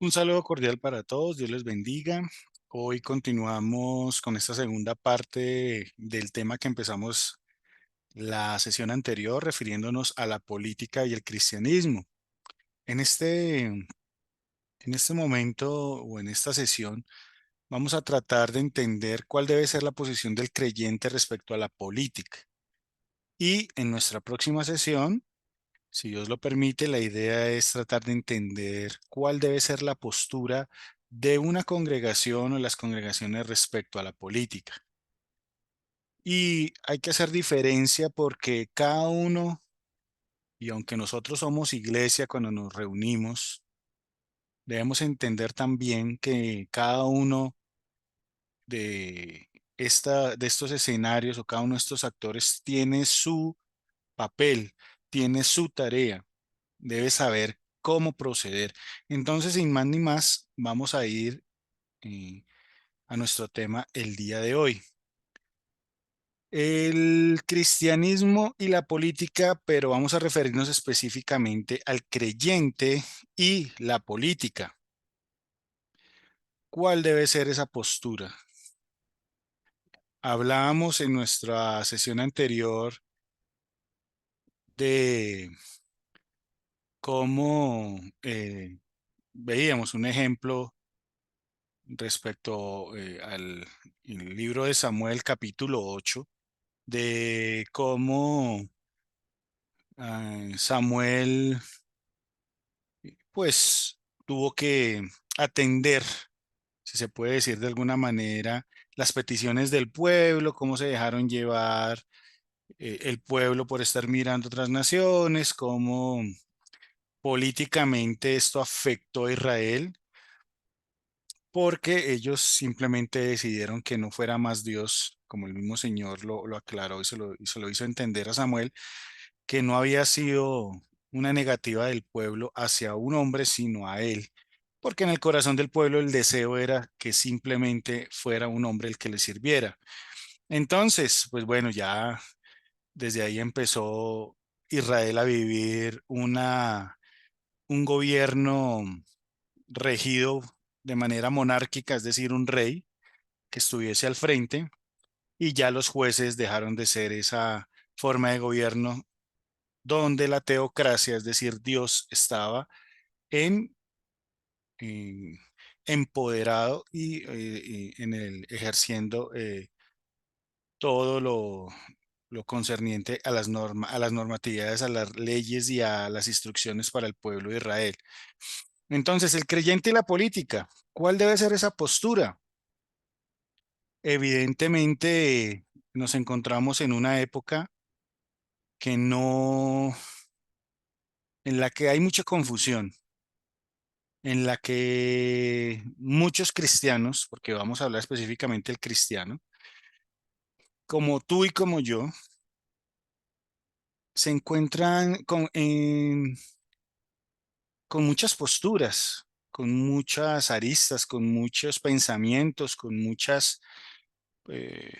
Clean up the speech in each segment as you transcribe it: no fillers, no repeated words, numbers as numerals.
Un saludo cordial para todos, Dios les bendiga. Hoy continuamos con esta segunda parte del tema que empezamos la sesión anterior, refiriéndonos a la política y el cristianismo. En este momento o en esta sesión vamos a tratar de entender cuál debe ser la posición del creyente respecto a la política. Y en nuestra próxima sesión, si Dios lo permite, la idea es tratar de entender cuál debe ser la postura de una congregación o las congregaciones respecto a la política. Y hay que hacer diferencia porque cada uno, y aunque nosotros somos iglesia cuando nos reunimos, debemos entender también que cada uno de, de estos escenarios o cada uno de estos actores tiene su papel, tiene su tarea. Debe saber cómo proceder. Entonces, sin más ni más, vamos a ir eh, a nuestro tema el día de hoy. El cristianismo y la política, pero vamos a referirnos específicamente al creyente y la política. ¿Cuál debe ser esa postura? Hablábamos en nuestra sesión anterior de cómo veíamos un ejemplo respecto al el libro de Samuel capítulo 8 de cómo Samuel pues tuvo que atender, si se puede decir de alguna manera, las peticiones del pueblo, cómo se dejaron llevar el pueblo por estar mirando otras naciones, cómo políticamente esto afectó a Israel porque ellos simplemente decidieron que no fuera más Dios, como el mismo Señor lo aclaró y se lo hizo entender a Samuel, que no había sido una negativa del pueblo hacia un hombre, sino a él, porque en el corazón del pueblo el deseo era que simplemente fuera un hombre el que le sirviera. Entonces, pues bueno, ya desde ahí empezó Israel a vivir un gobierno regido de manera monárquica, es decir, un rey que estuviese al frente, y ya los jueces dejaron de ser esa forma de gobierno donde la teocracia, es decir, Dios estaba en, en- empoderado y en el ejerciendo todo lo concerniente a a las normatividades, a las leyes y a las instrucciones para el pueblo de Israel. Entonces, el creyente y la política, ¿cuál debe ser esa postura? Evidentemente, nos encontramos en una época que no, en la que hay mucha confusión, en la que muchos cristianos, porque vamos a hablar específicamente del cristiano, como tú y como yo, se encuentran con muchas posturas, con muchas aristas, con muchos pensamientos, con muchas eh,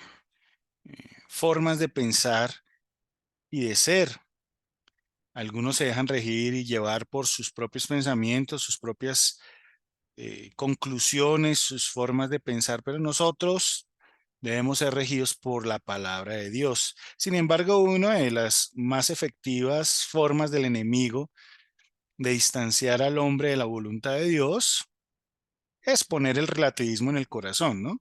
formas de pensar y de ser. Algunos se dejan regir y llevar por sus propios pensamientos, sus propias conclusiones, sus formas de pensar, pero nosotros debemos ser regidos por la palabra de Dios. Sin embargo, una de las más efectivas formas del enemigo de distanciar al hombre de la voluntad de Dios es poner el relativismo en el corazón, ¿no?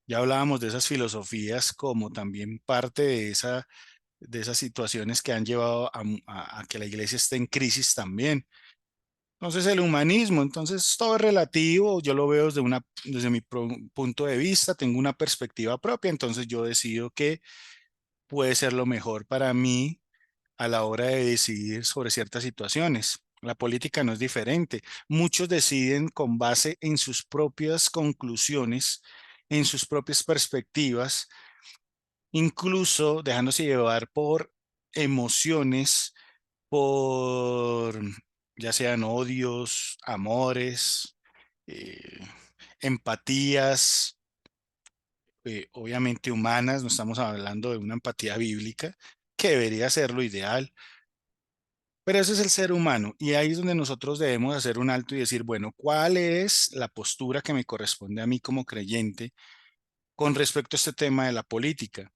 Ya hablábamos de esas filosofías como también parte de esas situaciones que han llevado a que la iglesia esté en crisis también. Entonces el humanismo, entonces todo es relativo, yo lo veo desde mi punto de vista, tengo una perspectiva propia, entonces yo decido que puede ser lo mejor para mí a la hora de decidir sobre ciertas situaciones. La política no es diferente. Muchos deciden con base en sus propias conclusiones, en sus propias perspectivas, incluso dejándose llevar por emociones, por ya sean odios, amores, eh, empatías, obviamente humanas, no estamos hablando de una empatía bíblica, que debería ser lo ideal, Pero ese es el ser humano y ahí es donde nosotros debemos hacer un alto y decir, bueno, ¿cuál es la postura que me corresponde a mí como creyente con respecto a este tema de la política?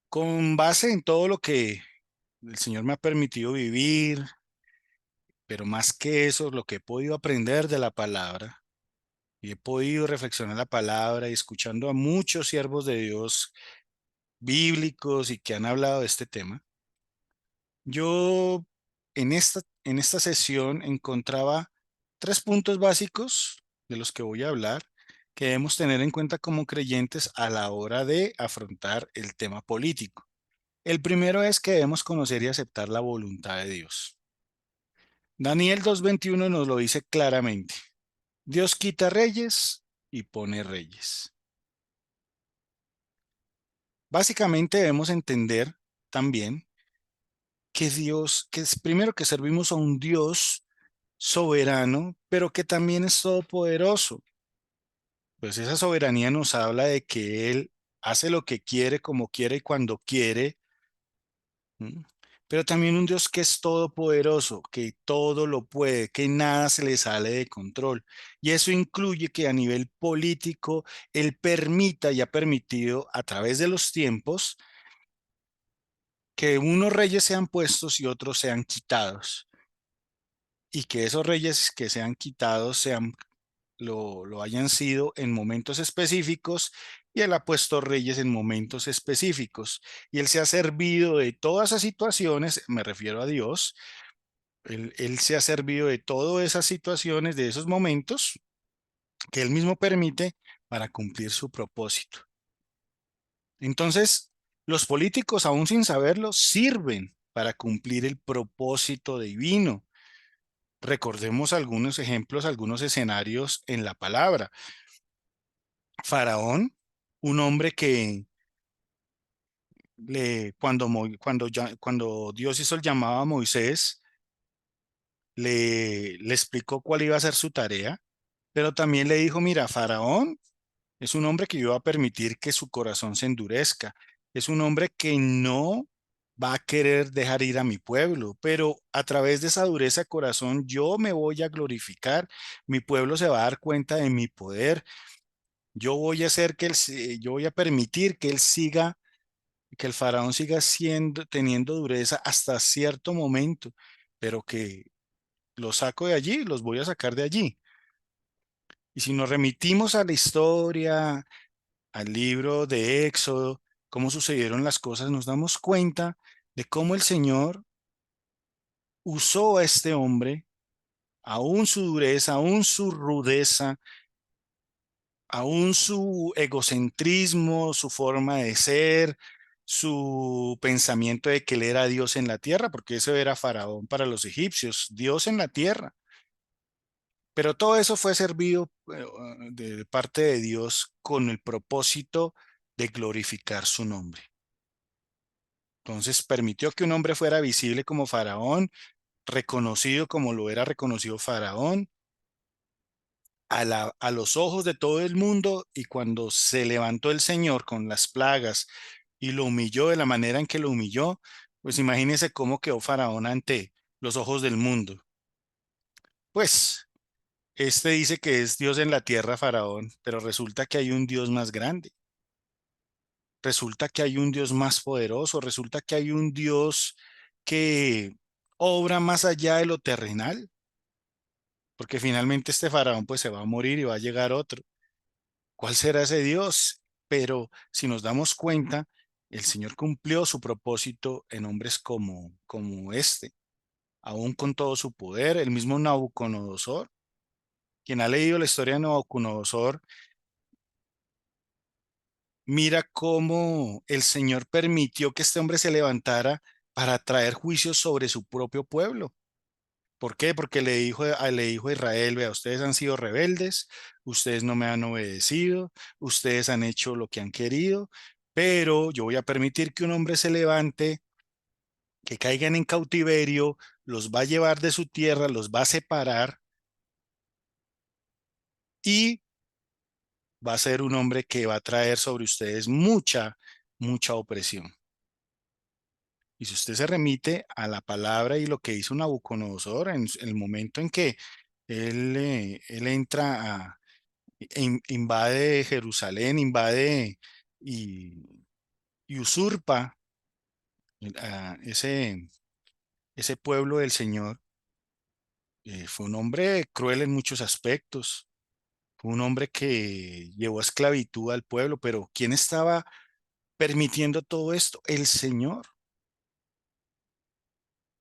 Con base en todo lo que el Señor me ha permitido vivir, pero más que eso, lo que he podido aprender de la palabra y he podido reflexionar la palabra y escuchando a muchos siervos de Dios bíblicos y que han hablado de este tema, yo en esta sesión encontraba tres puntos básicos de los que voy a hablar que debemos tener en cuenta como creyentes a la hora de afrontar el tema político. El primero es que debemos conocer y aceptar la voluntad de Dios. Daniel 2:21 nos lo dice claramente. Dios quita reyes y pone reyes. Básicamente debemos entender también que Dios, que es primero que servimos a un Dios soberano, pero que también es todopoderoso. Pues esa soberanía nos habla de que Él hace lo que quiere, como quiere y cuando quiere. ¿M? Pero también un Dios que es todopoderoso, que todo lo puede, que nada se le sale de control. Y eso incluye que a nivel político Él permita y ha permitido a través de los tiempos que unos reyes sean puestos y otros sean quitados. Y que esos reyes que sean quitados lo hayan sido en momentos específicos y Él ha puesto reyes en momentos específicos. Y Él se ha servido de todas esas situaciones, me refiero a Dios, Él se ha servido de todas esas situaciones, de esos momentos que Él mismo permite para cumplir su propósito. Entonces, los políticos, aún sin saberlo, sirven para cumplir el propósito divino. Recordemos algunos ejemplos, algunos escenarios en la palabra. Faraón, un hombre que cuando Dios hizo el llamado a Moisés, le explicó cuál iba a ser su tarea, pero también le dijo, mira, Faraón es un hombre que yo va a permitir que su corazón se endurezca. Es un hombre que no va a querer dejar ir a mi pueblo, pero a través de esa dureza de corazón yo me voy a glorificar. Mi pueblo se va a dar cuenta de mi poder. Yo voy a hacer yo voy a permitir que él siga, que el faraón siga teniendo dureza hasta cierto momento, pero que los saco de allí, los voy a sacar de allí. Y si nos remitimos a la historia, al libro de Éxodo, cómo sucedieron las cosas, nos damos cuenta de cómo el Señor usó a este hombre, aún su dureza, aún su rudeza, aún su egocentrismo, su forma de ser, su pensamiento de que él era Dios en la tierra, porque eso era Faraón para los egipcios, Dios en la tierra. Pero todo eso fue servido de parte de Dios con el propósito de glorificar su nombre. Entonces permitió que un hombre fuera visible como Faraón, reconocido como lo era reconocido Faraón, a los ojos de todo el mundo, y cuando se levantó el Señor con las plagas y lo humilló de la manera en que lo humilló, pues imagínese cómo quedó Faraón ante los ojos del mundo. Pues este dice que es Dios en la tierra, Faraón, pero resulta que hay un Dios más grande, resulta que hay un Dios más poderoso, resulta que hay un Dios que obra más allá de lo terrenal, porque finalmente este Faraón pues se va a morir y va a llegar otro. ¿Cuál será ese Dios? Pero si nos damos cuenta, el Señor cumplió su propósito en hombres como este, aún con todo su poder, el mismo Nabucodonosor. Quien ha leído la historia de Nabucodonosor, mira cómo el Señor permitió que este hombre se levantara para traer juicios sobre su propio pueblo. ¿Por qué? Porque le dijo a Israel, vea, ustedes han sido rebeldes, ustedes no me han obedecido, ustedes han hecho lo que han querido, pero yo voy a permitir que un hombre se levante, que caigan en cautiverio, los va a llevar de su tierra, los va a separar y va a ser un hombre que va a traer sobre ustedes mucha, mucha opresión. Y si usted se remite a la palabra y lo que hizo Nabucodonosor en el momento en que él entra invade Jerusalén, invade y, y usurpa ese pueblo del Señor, fue un hombre cruel en muchos aspectos. Fue un hombre que llevó a esclavitud al pueblo, pero ¿quién estaba permitiendo todo esto? El Señor,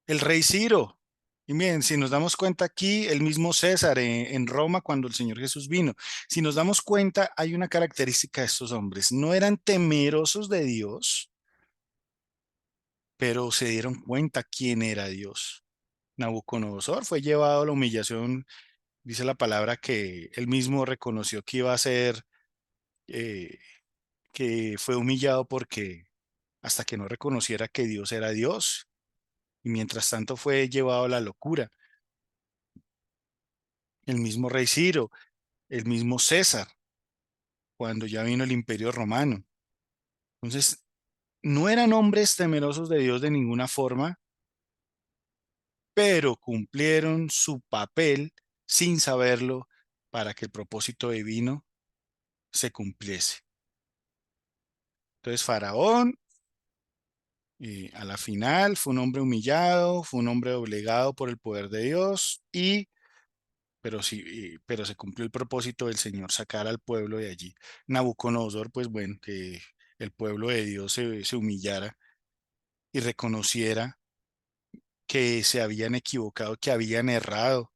el rey Ciro. Y bien, si nos damos cuenta aquí, el mismo César en Roma cuando el Señor Jesús vino, si nos damos cuenta, hay una característica de estos hombres. No eran temerosos de Dios, pero se dieron cuenta quién era Dios. Nabucodonosor fue llevado a la humillación, dice la palabra que él mismo reconoció que iba a ser, eh, que fue humillado porque hasta que no reconociera que Dios era Dios, y mientras tanto fue llevado a la locura. El mismo rey Ciro, el mismo César, cuando ya vino el imperio romano. Entonces, no eran hombres temerosos de Dios de ninguna forma, pero cumplieron su papel sin saberlo para que el propósito divino se cumpliese. Entonces, Faraón, a la final, fue un hombre humillado, fue un hombre doblegado por el poder de Dios, pero sí, pero se cumplió el propósito del Señor, sacar al pueblo de allí. Nabucodonosor, pues bueno, que el pueblo de Dios se humillara y reconociera que se habían equivocado, que habían errado.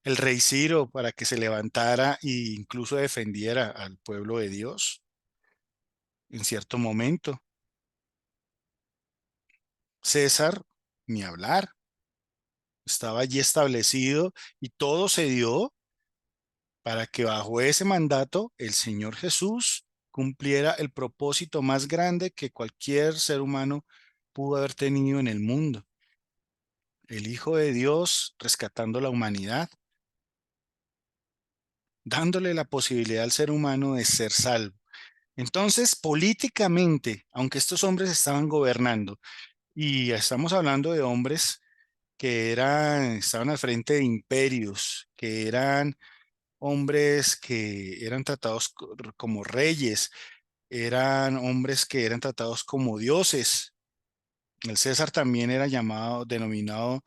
El rey Ciro, para que se levantara e incluso defendiera al pueblo de Dios en cierto momento. César, ni hablar, estaba allí establecido y todo se dio para que bajo ese mandato el Señor Jesús cumpliera el propósito más grande que cualquier ser humano pudo haber tenido en el mundo. El Hijo de Dios rescatando la humanidad, dándole la posibilidad al ser humano de ser salvo. Entonces, políticamente, aunque estos hombres estaban gobernando, y estamos hablando de hombres que estaban al frente de imperios, que eran hombres que eran tratados como reyes, eran hombres que eran tratados como dioses. El César también era llamado, denominado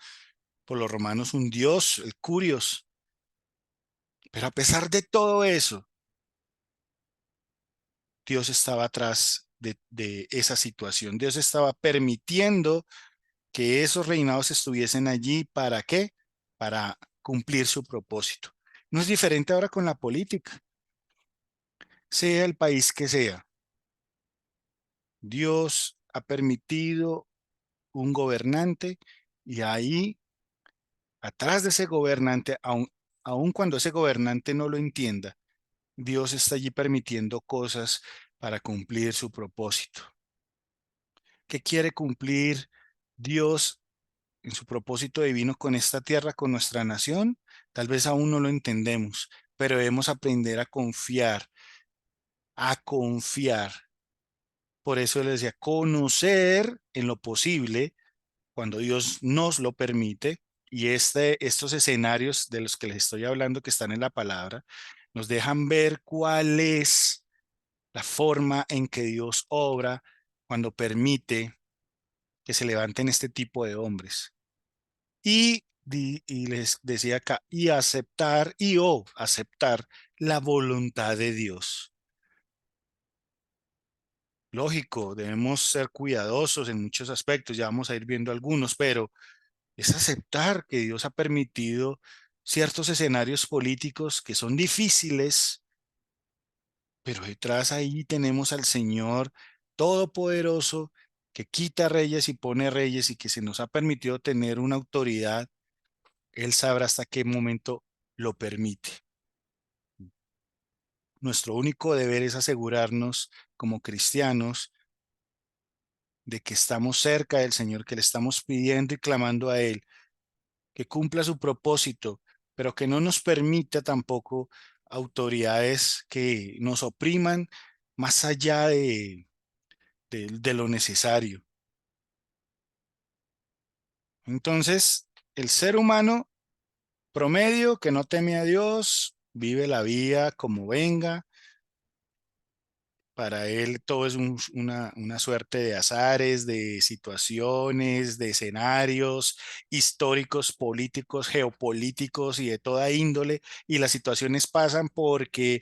por los romanos un dios, el Curios. Pero a pesar de todo eso, Dios estaba atrás de esa situación. Dios estaba permitiendo que esos reinados estuviesen allí. ¿Para qué? Para cumplir su propósito. No es diferente ahora con la política, sea el país que sea. Dios ha permitido un gobernante y ahí, atrás de ese gobernante, aun cuando ese gobernante no lo entienda, Dios está allí permitiendo cosas para cumplir su propósito. ¿Qué quiere cumplir Dios en su propósito divino con esta tierra, con nuestra nación? Tal vez aún no lo entendemos, pero debemos aprender a confiar, a confiar. Por eso les decía, conocer en lo posible cuando Dios nos lo permite, y estos escenarios de los que les estoy hablando que están en la palabra, nos dejan ver cuál es la forma en que Dios obra cuando permite que se levanten este tipo de hombres. Y les decía acá, y aceptar o aceptar la voluntad de Dios. Lógico, debemos ser cuidadosos en muchos aspectos, ya vamos a ir viendo algunos, pero es aceptar que Dios ha permitido ciertos escenarios políticos que son difíciles, pero detrás ahí tenemos al Señor Todopoderoso que quita reyes y pone reyes y que se nos ha permitido tener una autoridad. Él sabrá hasta qué momento lo permite. Nuestro único deber es asegurarnos como cristianos de que estamos cerca del Señor, que le estamos pidiendo y clamando a Él que cumpla su propósito, pero que no nos permita tampoco autoridades que nos opriman más allá de lo necesario. Entonces, el ser humano promedio que no teme a Dios, vive la vida como venga. Para él todo es una suerte de azares, de situaciones, de escenarios históricos, políticos, geopolíticos y de toda índole. Y las situaciones pasan porque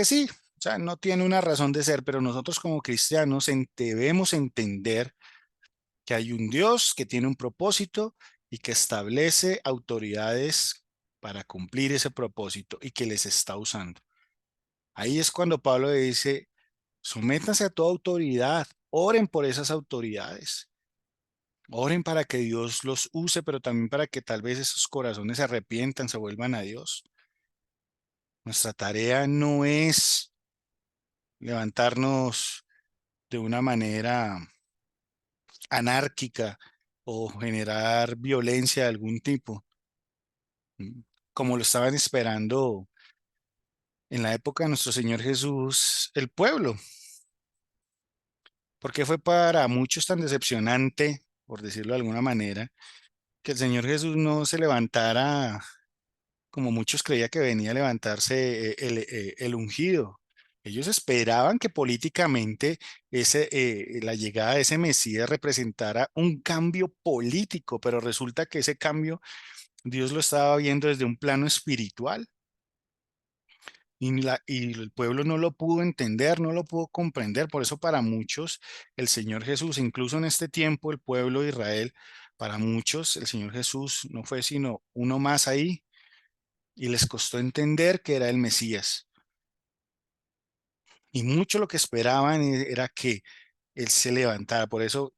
sí, o sea, no tiene una razón de ser, pero nosotros como cristianos debemos entender que hay un Dios que tiene un propósito y que establece autoridades para cumplir ese propósito y que les está usando. Ahí es cuando Pablo dice, sométanse a toda autoridad, oren por esas autoridades, oren para que Dios los use, pero también para que tal vez esos corazones se arrepientan, se vuelvan a Dios. Nuestra tarea no es levantarnos de una manera anárquica o generar violencia de algún tipo, como lo estaban esperando en la época de nuestro Señor Jesús, el pueblo. Porque fue para muchos tan decepcionante, por decirlo de alguna manera, que el Señor Jesús no se levantara como muchos creía que venía a levantarse el ungido. Ellos esperaban que políticamente la llegada de ese Mesías representara un cambio político, pero resulta que ese cambio Dios lo estaba viendo desde un plano espiritual. Y el pueblo no lo pudo entender, no lo pudo comprender. Por eso para muchos el Señor Jesús, incluso en este tiempo el pueblo de Israel, para muchos el Señor Jesús no fue sino uno más ahí y les costó entender que era el Mesías. Y mucho lo que esperaban era que Él se levantara. Por eso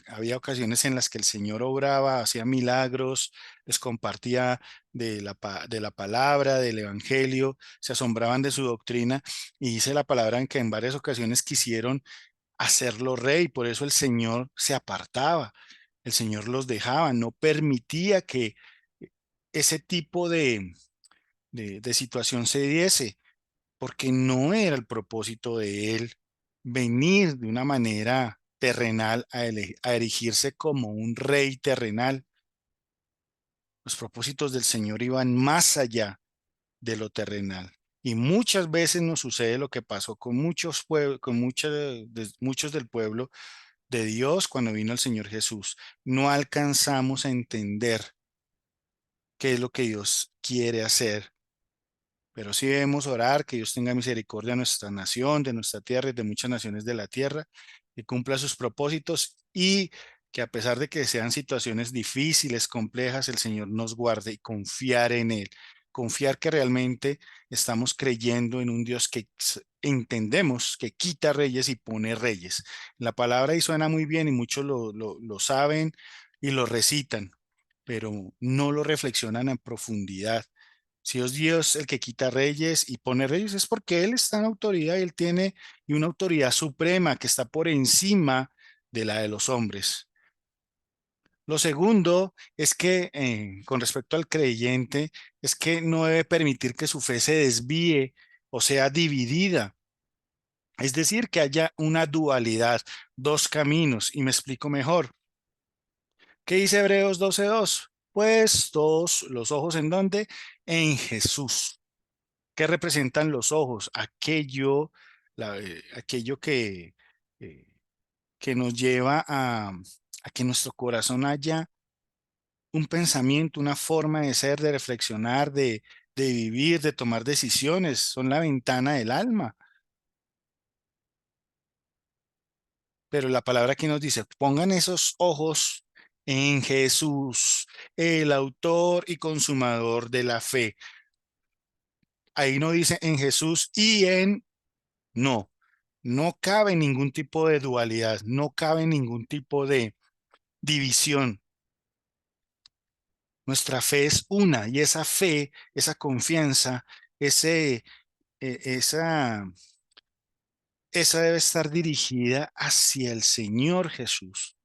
había ocasiones en las que el Señor obraba, hacía milagros, les compartía de la palabra, del evangelio, se asombraban de su doctrina y dice la palabra en que en varias ocasiones quisieron hacerlo rey. Por eso el Señor se apartaba, el Señor los dejaba, no permitía que ese tipo de situación se diese porque no era el propósito de él venir de una manera terrenal a erigirse como un rey terrenal. Los propósitos del Señor iban más allá de lo terrenal. Y muchas veces nos sucede lo que pasó con muchos del pueblo de Dios cuando vino el Señor Jesús. No alcanzamos a entender qué es lo que Dios quiere hacer. Pero sí debemos orar que Dios tenga misericordia de nuestra nación, de nuestra tierra y de muchas naciones de la tierra, que cumpla sus propósitos y que a pesar de que sean situaciones difíciles, complejas, el Señor nos guarde y confiar en Él. Confiar que realmente estamos creyendo en un Dios que entendemos que quita reyes y pone reyes. La palabra ahí suena muy bien y muchos lo saben y lo recitan, pero no lo reflexionan en profundidad. Si es Dios el que quita reyes y pone reyes, es porque Él está en autoridad y Él tiene y una autoridad suprema que está por encima de la de los hombres. Lo segundo es que, con respecto al creyente, es que no debe permitir que su fe se desvíe o sea dividida. Es decir, que haya una dualidad, dos caminos. Y me explico mejor. ¿Qué dice Hebreos 12:2? Pues todos los ojos en dónde? En Jesús. ¿Qué representan los ojos? Aquello eh, que nos lleva a que nuestro corazón haya un pensamiento, una forma de ser, de reflexionar, de vivir, de tomar decisiones. Son la ventana del alma. Pero la palabra aquí nos dice, pongan esos ojos en Jesús, el autor y consumador de la fe. Ahí no dice en Jesús y en no. No cabe ningún tipo de dualidad, no cabe ningún tipo de división. Nuestra fe es una y esa fe, esa confianza, ese, esa, esa debe estar dirigida hacia el Señor Jesús.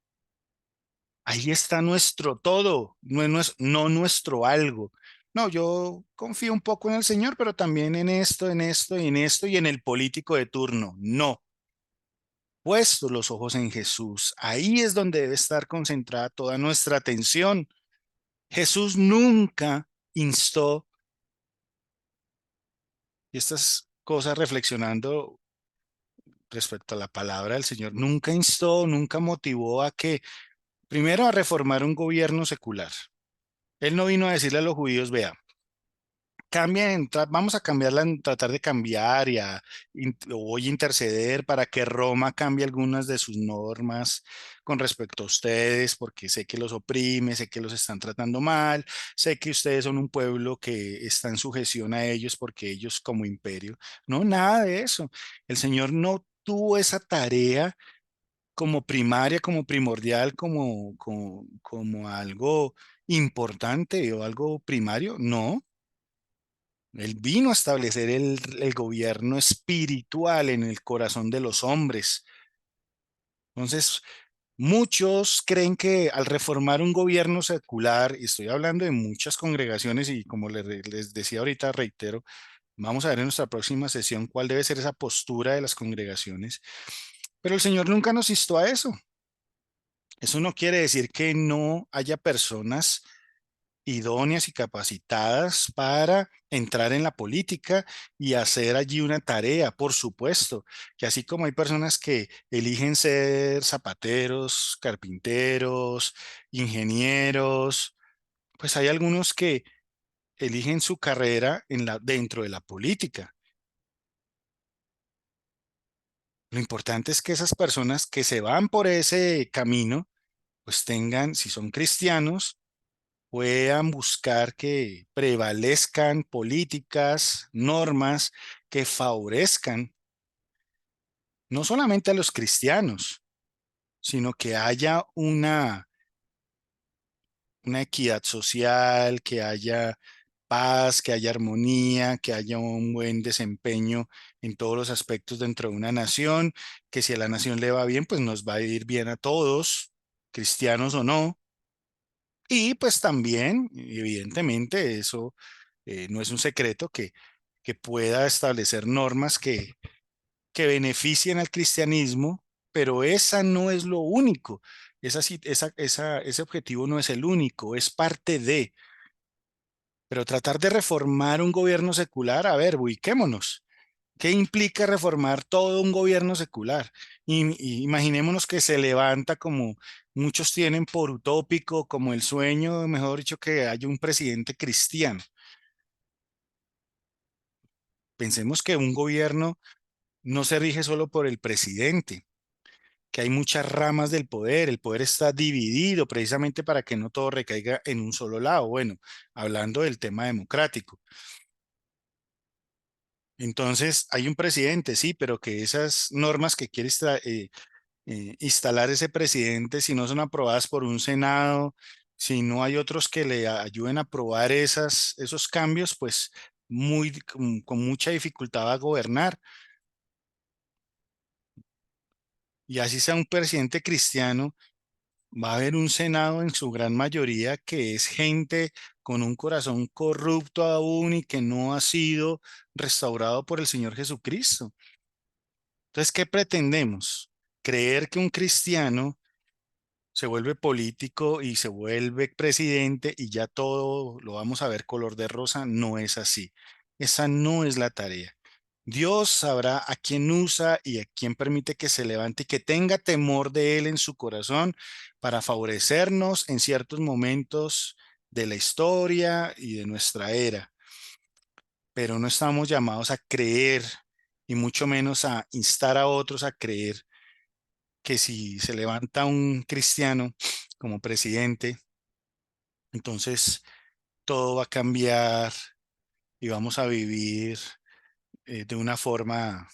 Ahí está nuestro todo, no nuestro algo. No, yo confío un poco en el Señor, pero también en esto y en el político de turno. No. puestos los ojos en Jesús. Ahí es donde debe estar concentrada toda nuestra atención. Jesús nunca instó, y estas cosas reflexionando respecto a la palabra del Señor, nunca instó, nunca motivó a que, primero, a reformar un gobierno secular. Él no vino a decirle a los judíos, vea, cambien, vamos a cambiarla, tratar de cambiar o voy a interceder para que Roma cambie algunas de sus normas con respecto a ustedes, porque sé que los oprime, sé que los están tratando mal, sé que ustedes son un pueblo que está en sujeción a ellos porque ellos como imperio. No, nada de eso. El Señor no tuvo esa tarea como primaria, como primordial, como algo importante o algo primario. No. Él vino a establecer el gobierno espiritual en el corazón de los hombres. Entonces, muchos creen que al reformar un gobierno secular, y estoy hablando de muchas congregaciones y como les decía ahorita, reitero, vamos a ver en nuestra próxima sesión cuál debe ser esa postura de las congregaciones, pero el Señor nunca nos instó a eso. Eso no quiere decir que no haya personas idóneas y capacitadas para entrar en la política y hacer allí una tarea, por supuesto, que así como hay personas que eligen ser zapateros, carpinteros, ingenieros, pues hay algunos que eligen su carrera dentro de la política. Lo importante es que esas personas que se van por ese camino, pues tengan, si son cristianos, puedan buscar que prevalezcan políticas, normas que favorezcan no solamente a los cristianos, sino que haya una equidad social, que haya paz, que haya armonía, que haya un buen desempeño en todos los aspectos dentro de una nación, que si a la nación le va bien, pues nos va a ir bien a todos, cristianos o no. Y pues también, evidentemente, eso no es un secreto que pueda establecer normas que beneficien al cristianismo, pero esa no es lo único. Ese objetivo no es el único, es parte de. Pero tratar de reformar un gobierno secular, a ver, ubiquémonos. ¿Qué implica reformar todo un gobierno secular? Y imaginémonos que se levanta como muchos tienen por utópico, como el sueño, mejor dicho, que haya un presidente cristiano. Pensemos que un gobierno no se rige solo por el presidente, que hay muchas ramas del poder. El poder está dividido precisamente para que no todo recaiga en un solo lado. Bueno, hablando del tema democrático. Entonces, hay un presidente, sí, pero que esas normas que quiere instalar ese presidente, si no son aprobadas por un Senado, si no hay otros que le ayuden a aprobar esos cambios, pues con mucha dificultad va a gobernar. Y así sea un presidente cristiano, va a haber un Senado en su gran mayoría que es gente con un corazón corrupto aún y que no ha sido restaurado por el Señor Jesucristo. Entonces, ¿qué pretendemos? Creer que un cristiano se vuelve político y se vuelve presidente y ya todo lo vamos a ver color de rosa, no es así. Esa no es la tarea. Dios sabrá a quién usa y a quién permite que se levante y que tenga temor de Él en su corazón para favorecernos en ciertos momentos de la historia y de nuestra era. Pero no estamos llamados a creer y mucho menos a instar a otros a creer que si se levanta un cristiano como presidente, entonces todo va a cambiar y vamos a vivir de una forma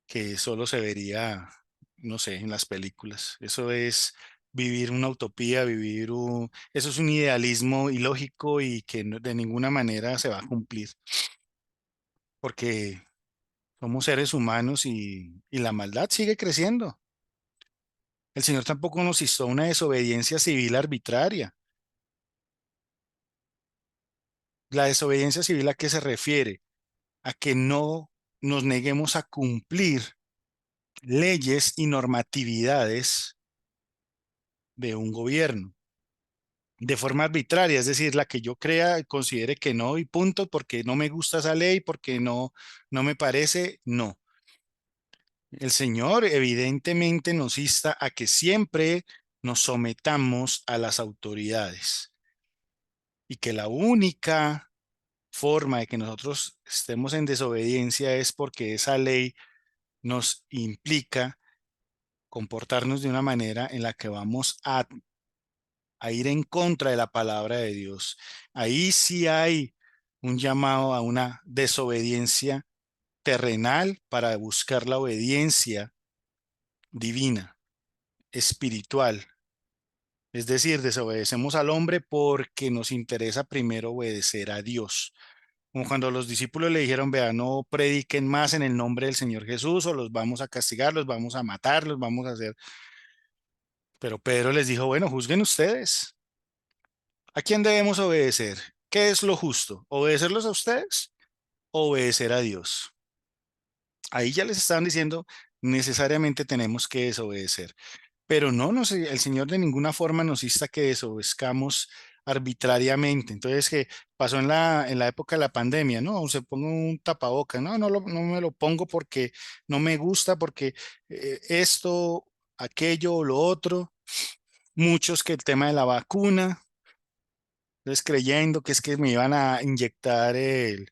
que solo se vería, no sé, en las películas. Eso es vivir una utopía, eso es un idealismo ilógico y que de ninguna manera se va a cumplir, porque somos seres humanos y la maldad sigue creciendo. El Señor tampoco nos hizo una desobediencia civil arbitraria. La desobediencia civil, ¿a qué se refiere? A que no nos neguemos a cumplir leyes y normatividades de un gobierno de forma arbitraria, es decir, la que yo crea, considere que no y punto, porque no me gusta esa ley, porque no me parece, no. El Señor evidentemente nos insta a que siempre nos sometamos a las autoridades y que la única forma de que nosotros estemos en desobediencia es porque esa ley nos implica comportarnos de una manera en la que vamos a ir en contra de la palabra de Dios. Ahí sí hay un llamado a una desobediencia terrenal para buscar la obediencia divina, espiritual. Es decir, desobedecemos al hombre porque nos interesa primero obedecer a Dios. Como cuando los discípulos le dijeron, vea, no prediquen más en el nombre del Señor Jesús o los vamos a castigar, los vamos a matar, los vamos a hacer. Pero Pedro les dijo, bueno, juzguen ustedes. ¿A quién debemos obedecer? ¿Qué es lo justo? ¿Obedecerlos a ustedes o obedecer a Dios? Ahí ya les estaban diciendo, necesariamente tenemos que desobedecer. Pero no, el Señor de ninguna forma nos insta que desobedezcamos arbitrariamente. Entonces, ¿qué pasó en la época de la pandemia? No, se pongo un tapaboca, no me lo pongo porque no me gusta, porque esto, aquello o lo otro. Muchos que el tema de la vacuna, entonces creyendo que es que me iban a inyectar el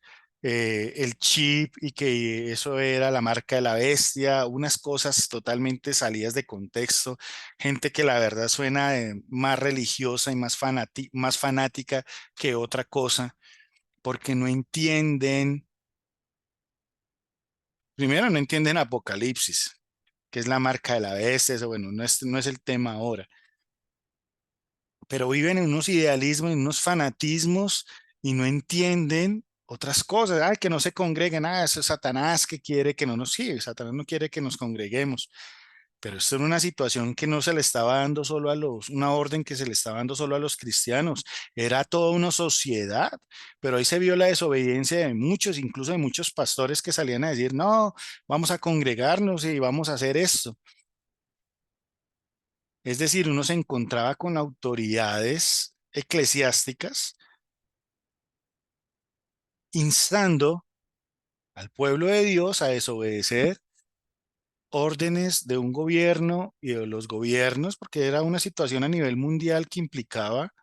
chip y que eso era la marca de la bestia, unas cosas totalmente salidas de contexto, gente que la verdad suena más religiosa y más fanática que otra cosa, porque no entienden, primero no entienden Apocalipsis, que es la marca de la bestia, eso bueno, no es el tema ahora, pero viven en unos idealismos, en unos fanatismos y no entienden otras cosas. Ay, que no se congreguen. Ah, eso es Satanás que quiere que no nos siga. Satanás no quiere que nos congreguemos. Pero esto era una situación que no se le estaba dando solo a una orden que se le estaba dando solo a los cristianos. Era toda una sociedad. Pero ahí se vio la desobediencia de muchos, incluso de muchos pastores que salían a decir, no, vamos a congregarnos y vamos a hacer esto. Es decir, uno se encontraba con autoridades eclesiásticas instando al pueblo de Dios a desobedecer órdenes de un gobierno y de los gobiernos, porque era una situación a nivel mundial que implicaba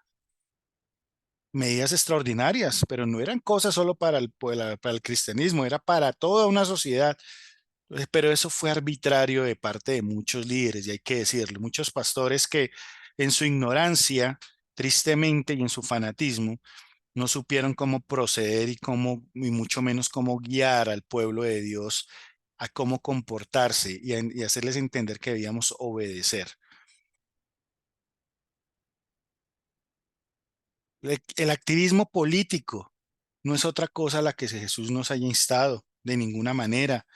medidas extraordinarias, pero no eran cosas solo para el cristianismo, era para toda una sociedad. Pero eso fue arbitrario de parte de muchos líderes, y hay que decirlo, muchos pastores que en su ignorancia, tristemente y en su fanatismo, no supieron cómo proceder y mucho menos cómo guiar al pueblo de Dios a cómo comportarse y hacerles entender que debíamos obedecer. El activismo político no es otra cosa a la que Jesús nos haya instado de ninguna manera.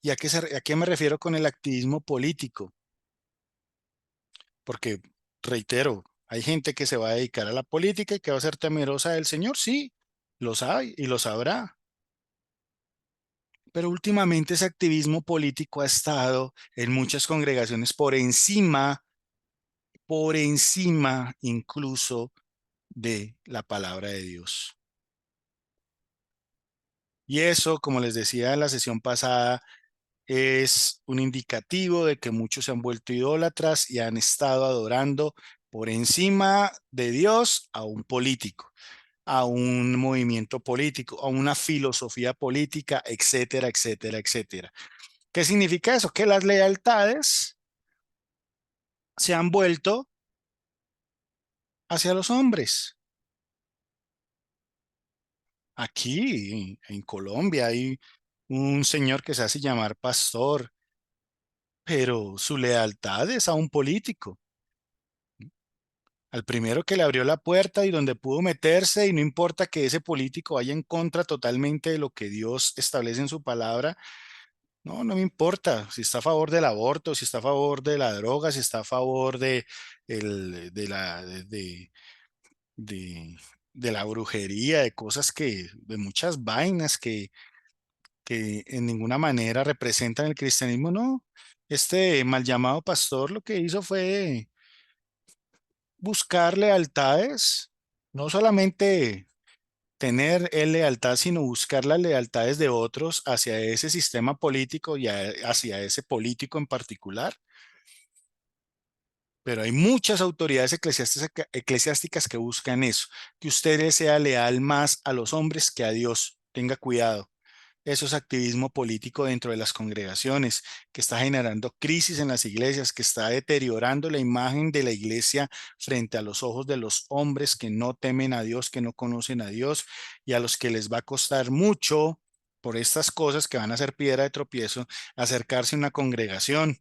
¿Y a qué me refiero con el activismo político? Porque, reitero, hay gente que se va a dedicar a la política y que va a ser temerosa del Señor, sí, lo sabe y lo sabrá. Pero últimamente ese activismo político ha estado en muchas congregaciones por encima incluso de la palabra de Dios. Y eso, como les decía en la sesión pasada, es un indicativo de que muchos se han vuelto idólatras y han estado adorando por encima de Dios a un político, a un movimiento político, a una filosofía política, etcétera, etcétera, etcétera. ¿Qué significa eso? Que las lealtades se han vuelto hacia los hombres. Aquí en Colombia hay un señor que se hace llamar pastor, pero su lealtad es a un político, al primero que le abrió la puerta y donde pudo meterse y no importa que ese político vaya en contra totalmente de lo que Dios establece en su palabra. No, no me importa si está a favor del aborto, si está a favor de la droga, si está a favor de de, de la brujería, de cosas de muchas vainas que en ninguna manera representan el cristianismo, no. Este mal llamado pastor lo que hizo fue buscar lealtades, no solamente tener él lealtad, sino buscar las lealtades de otros hacia ese sistema político y hacia ese político en particular. Pero hay muchas autoridades eclesiásticas que buscan eso, que usted le sea leal más a los hombres que a Dios. Tenga cuidado. Eso es activismo político dentro de las congregaciones, que está generando crisis en las iglesias, que está deteriorando la imagen de la iglesia frente a los ojos de los hombres que no temen a Dios, que no conocen a Dios y a los que les va a costar mucho por estas cosas que van a ser piedra de tropiezo, acercarse a una congregación.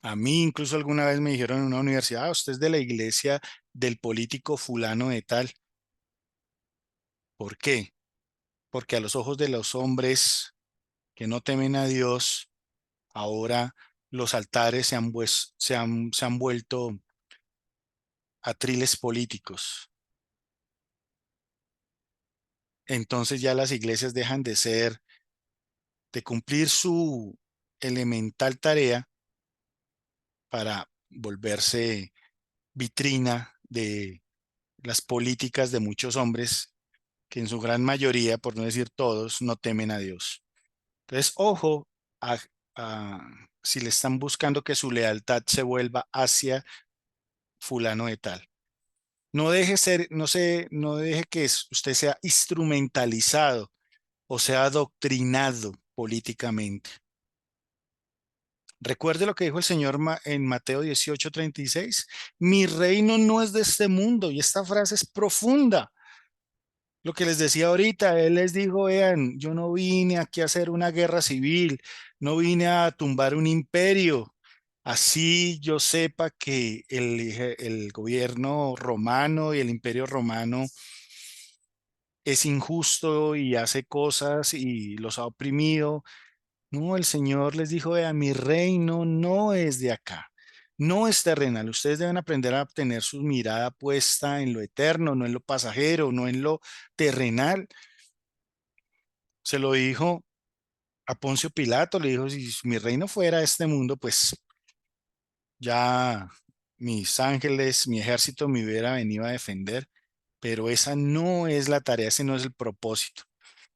A mí incluso alguna vez me dijeron en una universidad: usted es de la iglesia del político fulano de tal. ¿Por qué? Porque a los ojos de los hombres que no temen a Dios, ahora los altares se han vuelto atriles políticos. Entonces ya las iglesias dejan de cumplir su elemental tarea para volverse vitrina de las políticas de muchos hombres que en su gran mayoría, por no decir todos, no temen a Dios. Entonces, ojo a, a si le están buscando que su lealtad se vuelva hacia fulano de tal. No deje ser, no sé, no deje que usted sea instrumentalizado o sea adoctrinado políticamente. Recuerde lo que dijo el Señor en Mateo 18:36. Mi reino no es de este mundo. Y esta frase es profunda. Lo que les decía ahorita, Él les dijo: vean, yo no vine aquí a hacer una guerra civil, no vine a tumbar un imperio. Así yo sepa que el gobierno romano y el imperio romano es injusto y hace cosas y los ha oprimido. No, el Señor les dijo: vea, mi reino no es de acá, no es terrenal. Ustedes deben aprender a tener su mirada puesta en lo eterno, no en lo pasajero, no en lo terrenal. Se lo dijo a Poncio Pilato, le dijo: si mi reino fuera este mundo, pues ya mis ángeles, mi ejército me hubiera venido a defender, pero esa no es la tarea, ese no es el propósito.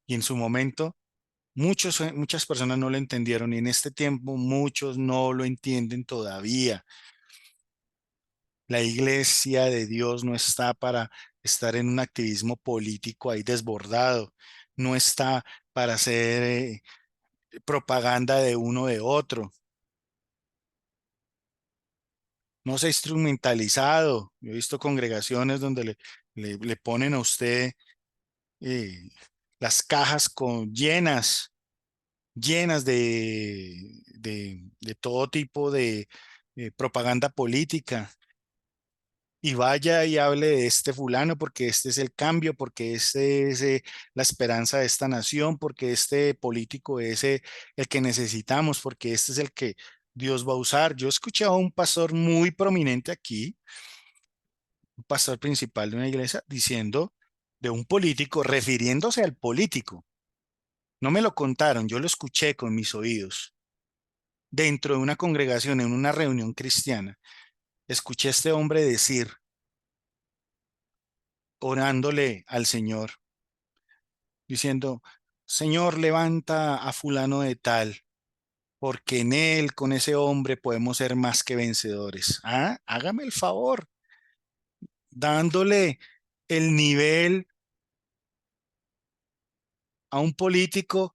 Y en su momento muchas personas no lo entendieron y en este tiempo muchos no lo entienden todavía. La iglesia de Dios no está para estar en un activismo político ahí desbordado, no está para hacer propaganda de uno de otro, no sea instrumentalizado. Yo he visto congregaciones donde le ponen a usted eh, las cajas llenas de todo tipo de propaganda política. Y vaya y hable de este fulano porque este es el cambio, porque este es la esperanza de esta nación, porque este político es el que necesitamos, porque este es el que Dios va a usar. Yo escuché a un pastor muy prominente aquí, un pastor principal de una iglesia, diciendo de un político, refiriéndose al político. No me lo contaron, yo lo escuché con mis oídos dentro de una congregación, en una reunión cristiana. Escuché a este hombre decir, orándole al Señor, diciendo: Señor, levanta a fulano de tal, porque en él, con ese hombre, podemos ser más que vencedores. Ah, hágame el favor, dándole el nivel a un político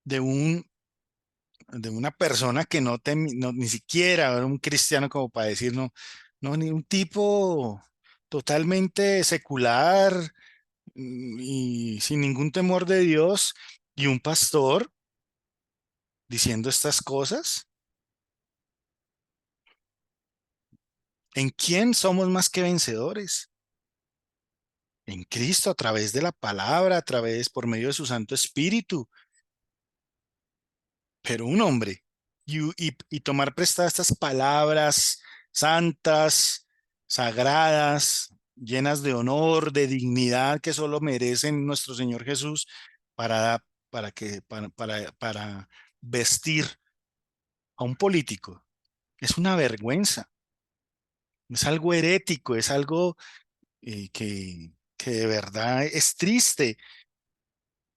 de de una persona que ni siquiera era un cristiano como para decir, no, no, ni un tipo totalmente secular, y sin ningún temor de Dios, y un pastor diciendo estas cosas. ¿En quién somos más que vencedores? En Cristo, a través de la palabra, a través, por medio de su Santo Espíritu. Pero un hombre, y tomar prestadas estas palabras santas, sagradas, llenas de honor, de dignidad que solo merecen nuestro Señor Jesús, para, para vestir a un político. Es una vergüenza, es algo herético, es algo que de verdad es triste.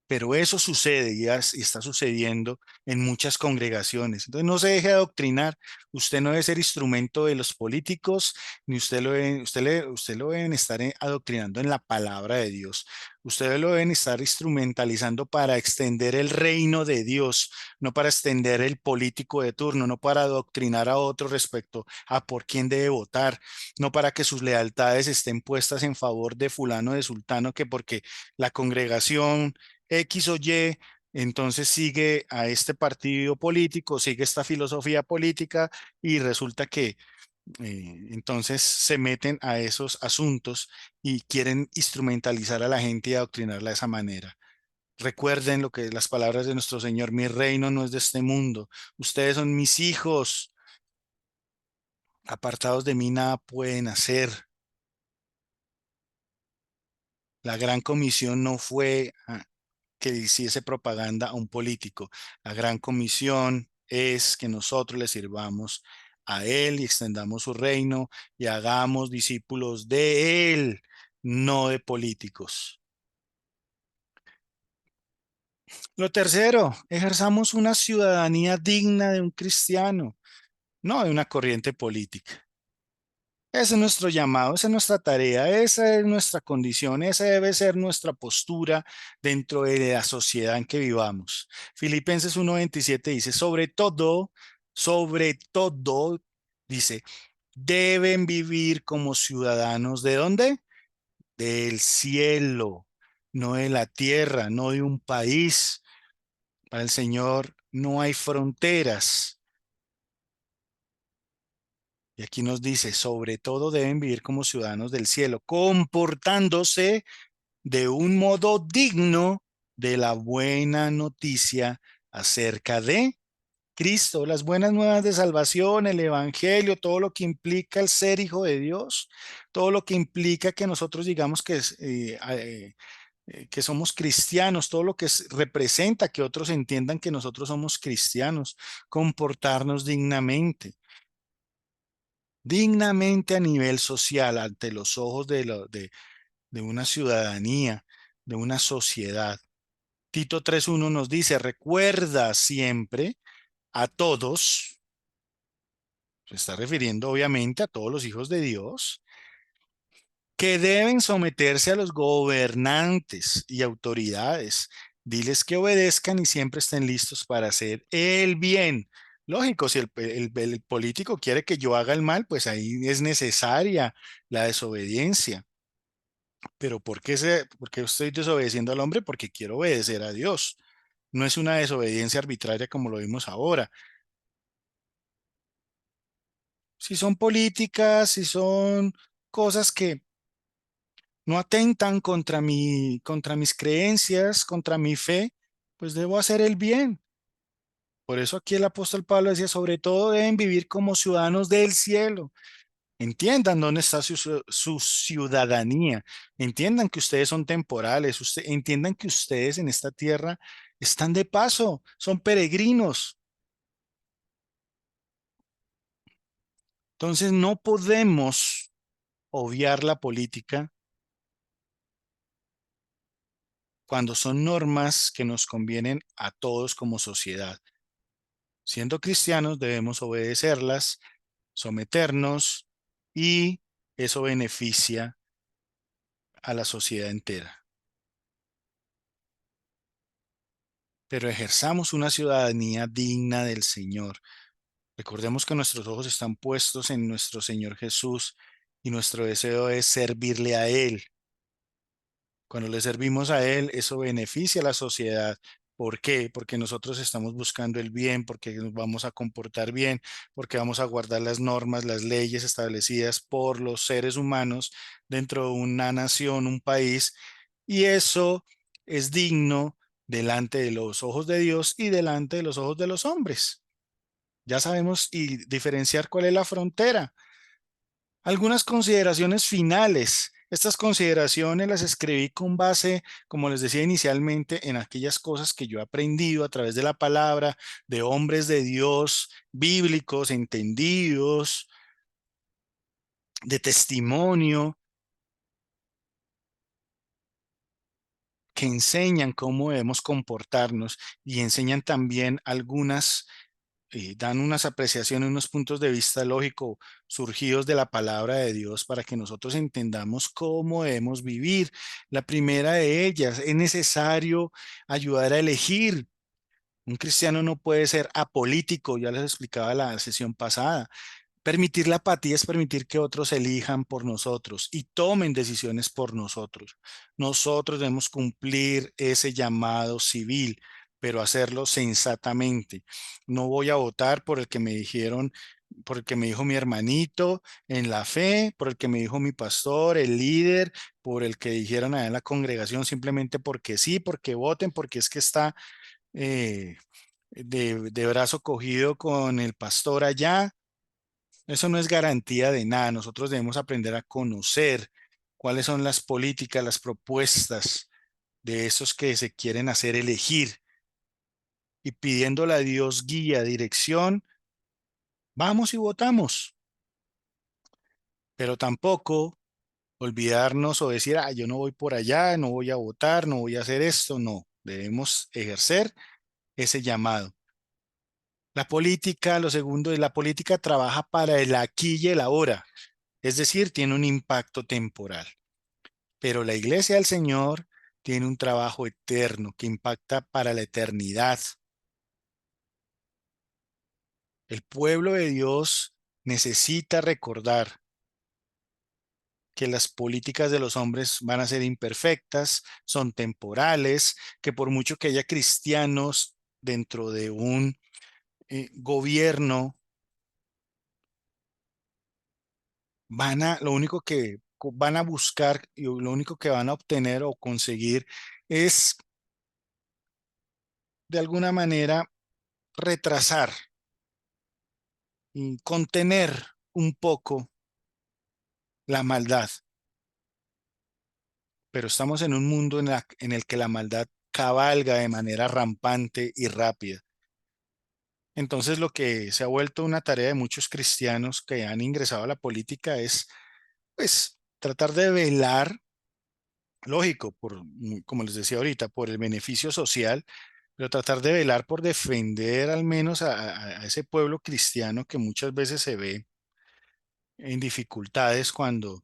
Pero eso sucede y está sucediendo en muchas congregaciones. Entonces no se deje adoctrinar. Usted no debe ser instrumento de los políticos, ni usted lo deben estar adoctrinando en la palabra de Dios. Usted lo deben estar instrumentalizando para extender el reino de Dios, no para extender el político de turno, no para adoctrinar a otro respecto a por quién debe votar, no para que sus lealtades estén puestas en favor de fulano, de sultano, que porque la congregación X o Y, entonces sigue a este partido político, sigue esta filosofía política y resulta que entonces se meten a esos asuntos y quieren instrumentalizar a la gente y adoctrinarla de esa manera. Recuerden lo que las palabras de nuestro Señor, mi reino no es de este mundo. Ustedes son mis hijos, apartados de mí nada pueden hacer. La gran comisión no fue que hiciese propaganda a un político. La gran comisión es que nosotros le sirvamos a Él y extendamos su reino y hagamos discípulos de Él, no de políticos. Lo tercero, ejerzamos una ciudadanía digna de un cristiano, no de una corriente política. Ese es nuestro llamado, esa es nuestra tarea, esa es nuestra condición, esa debe ser nuestra postura dentro de la sociedad en que vivamos. Filipenses 1:27 dice, sobre todo, dice, deben vivir como ciudadanos ¿de dónde? Del cielo, no de la tierra, no de un país. Para el Señor no hay fronteras. Y aquí nos dice, sobre todo deben vivir como ciudadanos del cielo, comportándose de un modo digno de la buena noticia acerca de Cristo, las buenas nuevas de salvación, el evangelio, todo lo que implica el ser hijo de Dios, todo lo que implica que nosotros digamos que somos cristianos, todo lo que representa que otros entiendan que nosotros somos cristianos, comportarnos dignamente, dignamente a nivel social, ante los ojos de una ciudadanía, de una sociedad. Tito 3:1 nos dice, recuerda siempre a todos, se está refiriendo obviamente a todos los hijos de Dios, que deben someterse a los gobernantes y autoridades. Diles que obedezcan y siempre estén listos para hacer el bien. Lógico, si el político quiere que yo haga el mal, pues ahí es necesaria la desobediencia. Pero por qué estoy desobedeciendo al hombre? Porque quiero obedecer a Dios. No es una desobediencia arbitraria como lo vimos ahora. Si son políticas, si son cosas que no atentan contra mis creencias, contra mi fe, pues debo hacer el bien. Por eso aquí el apóstol Pablo decía, sobre todo deben vivir como ciudadanos del cielo. Entiendan dónde está su ciudadanía. Entiendan que ustedes son temporales. Entiendan que ustedes en esta tierra están de paso, son peregrinos. Entonces no podemos obviar la política cuando son normas que nos convienen a todos como sociedad. Siendo cristianos debemos obedecerlas, someternos y eso beneficia a la sociedad entera. Pero ejerzamos una ciudadanía digna del Señor. Recordemos que nuestros ojos están puestos en nuestro Señor Jesús y nuestro deseo es servirle a Él. Cuando le servimos a Él, eso beneficia a la sociedad. ¿Por qué? Porque nosotros estamos buscando el bien, porque nos vamos a comportar bien, porque vamos a guardar las normas, las leyes establecidas por los seres humanos dentro de una nación, un país, y eso es digno delante de los ojos de Dios y delante de los ojos de los hombres. Ya sabemos y diferenciar cuál es la frontera. Algunas consideraciones finales. Estas consideraciones las escribí con base, como les decía inicialmente, en aquellas cosas que yo he aprendido a través de la palabra, de hombres de Dios bíblicos, entendidos, de testimonio, que enseñan cómo debemos comportarnos y enseñan también dan unas apreciaciones, unos puntos de vista lógico surgidos de la palabra de Dios para que nosotros entendamos cómo debemos vivir. La primera de ellas, es necesario ayudar a elegir. Un cristiano no puede ser apolítico, ya les explicaba la sesión pasada. Permitir la apatía es permitir que otros elijan por nosotros y tomen decisiones por nosotros. Nosotros debemos cumplir ese llamado civil, pero hacerlo sensatamente. No voy a votar por el que me dijeron, por el que me dijo mi hermanito en la fe, por el que me dijo mi pastor, el líder, por el que dijeron allá en la congregación, simplemente porque sí, porque voten, porque es que está eh, de brazo cogido con el pastor allá. Eso no es garantía de nada. Nosotros debemos aprender a conocer cuáles son las políticas, las propuestas de esos que se quieren hacer elegir y pidiéndole a Dios guía, dirección, vamos y votamos, pero tampoco olvidarnos o decir, ah, yo no voy por allá, no voy a votar, no voy a hacer esto. No, debemos ejercer ese llamado. La política, lo segundo es la política trabaja para el aquí y el ahora, es decir, tiene un impacto temporal. Pero la iglesia del Señor tiene un trabajo eterno que impacta para la eternidad. El pueblo de Dios necesita recordar que las políticas de los hombres van a ser imperfectas, son temporales, que por mucho que haya cristianos dentro de un gobierno, lo único que van a buscar y lo único que van a obtener o conseguir es de alguna manera retrasar y contener un poco la maldad, pero estamos en un mundo en el que la maldad cabalga de manera rampante y rápida. Entonces, lo que se ha vuelto una tarea de muchos cristianos que han ingresado a la política es, pues, tratar de velar, lógico, como les decía ahorita, por el beneficio social, pero tratar de velar por defender al menos a ese pueblo cristiano que muchas veces se ve en dificultades cuando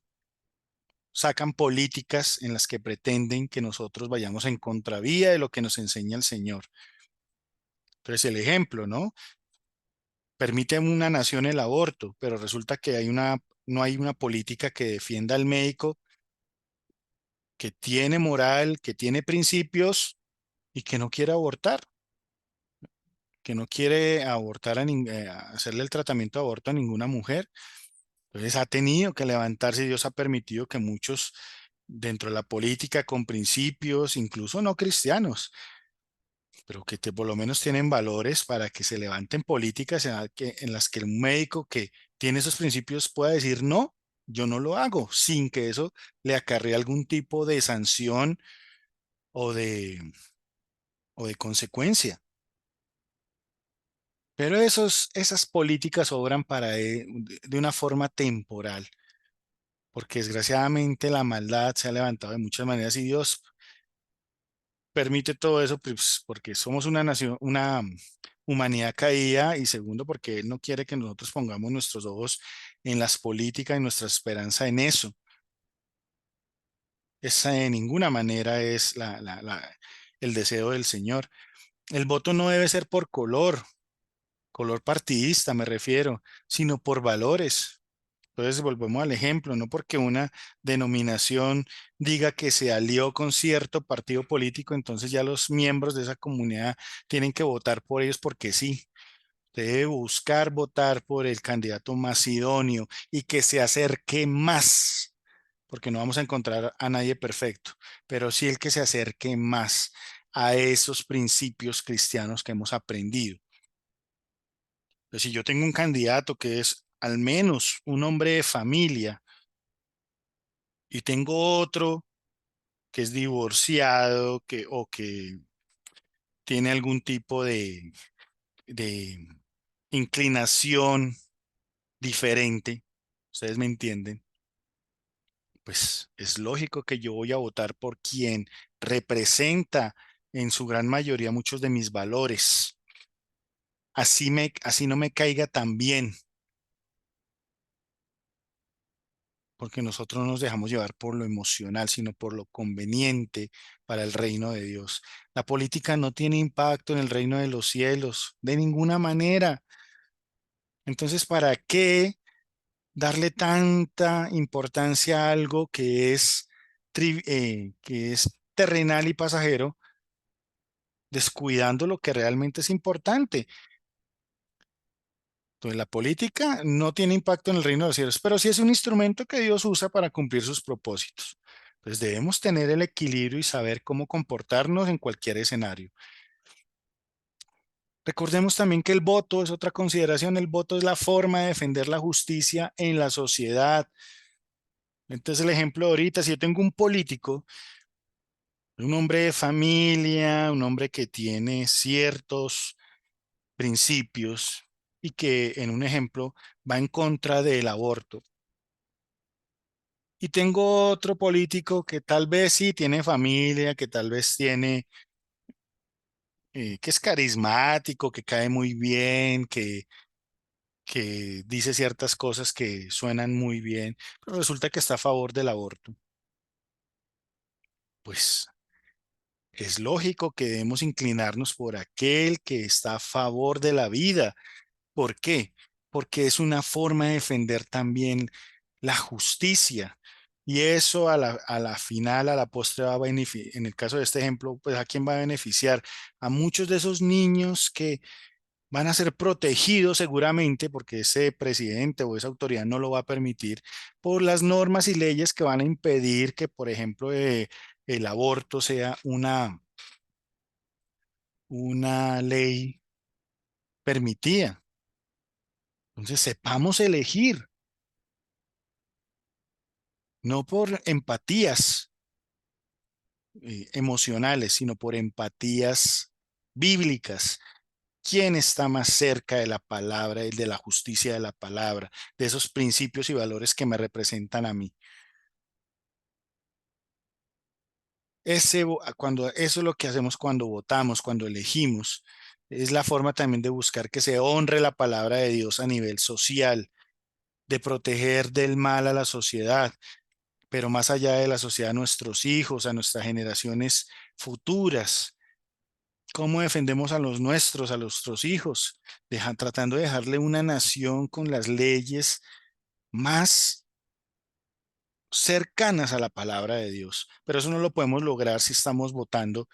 sacan políticas en las que pretenden que nosotros vayamos en contravía de lo que nos enseña el Señor. Entonces, el ejemplo, ¿no? Permite en una nación el aborto, pero resulta que no hay una política que defienda al médico, que tiene moral, que tiene principios y que no quiere abortar, que no quiere hacerle el tratamiento de aborto a ninguna mujer. Entonces, ha tenido que levantarse y Dios ha permitido que muchos dentro de la política con principios, incluso no cristianos, pero por lo menos tienen valores para que se levanten políticas en las que un médico que tiene esos principios pueda decir, no, yo no lo hago, sin que eso le acarree algún tipo de sanción o o de consecuencia. Pero esas políticas obran de una forma temporal, porque desgraciadamente la maldad se ha levantado de muchas maneras y Dios permite todo eso, pues, porque somos una nación, una humanidad caída y segundo, porque Él no quiere que nosotros pongamos nuestros ojos en las políticas y nuestra esperanza en eso. Esa de ninguna manera es el deseo del Señor. El voto no debe ser por color partidista me refiero, sino por valores. Entonces volvemos al ejemplo, no porque una denominación diga que se alió con cierto partido político, entonces ya los miembros de esa comunidad tienen que votar por ellos porque sí. Debe buscar votar por el candidato más idóneo y que se acerque más, porque no vamos a encontrar a nadie perfecto, pero sí el que se acerque más a esos principios cristianos que hemos aprendido. Pues si yo tengo un candidato que es al menos un hombre de familia y tengo otro que es divorciado o que tiene algún tipo de inclinación diferente, ustedes me entienden, pues es lógico que yo voy a votar por quien representa en su gran mayoría muchos de mis valores. Así no me caiga tan bien, porque nosotros no nos dejamos llevar por lo emocional, sino por lo conveniente para el reino de Dios. La política no tiene impacto en el reino de los cielos, de ninguna manera. Entonces, ¿para qué darle tanta importancia a algo que es terrenal y pasajero, descuidando lo que realmente es importante? Entonces, la política no tiene impacto en el reino de los cielos, pero sí es un instrumento que Dios usa para cumplir sus propósitos. Entonces, debemos tener el equilibrio y saber cómo comportarnos en cualquier escenario. Recordemos también que el voto es otra consideración. El voto es la forma de defender la justicia en la sociedad. Entonces, el ejemplo de ahorita, si yo tengo un político, un hombre de familia, un hombre que tiene ciertos principios y que, en un ejemplo, va en contra del aborto. Y tengo otro político que tal vez sí tiene familia, que tal vez que es carismático, que cae muy bien, que dice ciertas cosas que suenan muy bien, pero resulta que está a favor del aborto. Pues es lógico que debemos inclinarnos por aquel que está a favor de la vida. ¿Por qué? Porque es una forma de defender también la justicia. Y eso a la final, a la postre, va a beneficiar, en el caso de este ejemplo, pues ¿a quién va a beneficiar? A muchos de esos niños que van a ser protegidos seguramente, porque ese presidente o esa autoridad no lo va a permitir, por las normas y leyes que van a impedir que, por ejemplo, el aborto sea una ley permitida. Entonces, sepamos elegir, no por empatías emocionales, sino por empatías bíblicas. ¿Quién está más cerca de la palabra, el de la justicia de la palabra, de esos principios y valores que me representan a mí? Eso es lo que hacemos cuando votamos, cuando elegimos. Es la forma también de buscar que se honre la palabra de Dios a nivel social, de proteger del mal a la sociedad, pero más allá de la sociedad, a nuestros hijos, a nuestras generaciones futuras. ¿Cómo defendemos a los nuestros, a nuestros hijos? Tratando de dejarle una nación con las leyes más cercanas a la palabra de Dios. Pero eso no lo podemos lograr si estamos votando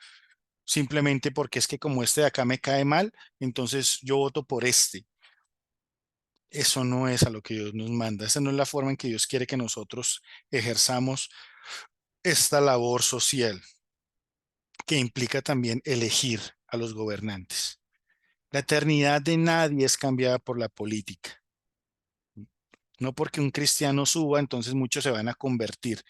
simplemente porque es que como este de acá me cae mal, entonces yo voto por este. Eso no es a lo que Dios nos manda. Esa no es la forma en que Dios quiere que nosotros ejerzamos esta labor social, que implica también elegir a los gobernantes. La eternidad de nadie es cambiada por la política. No porque un cristiano suba, entonces muchos se van a convertir.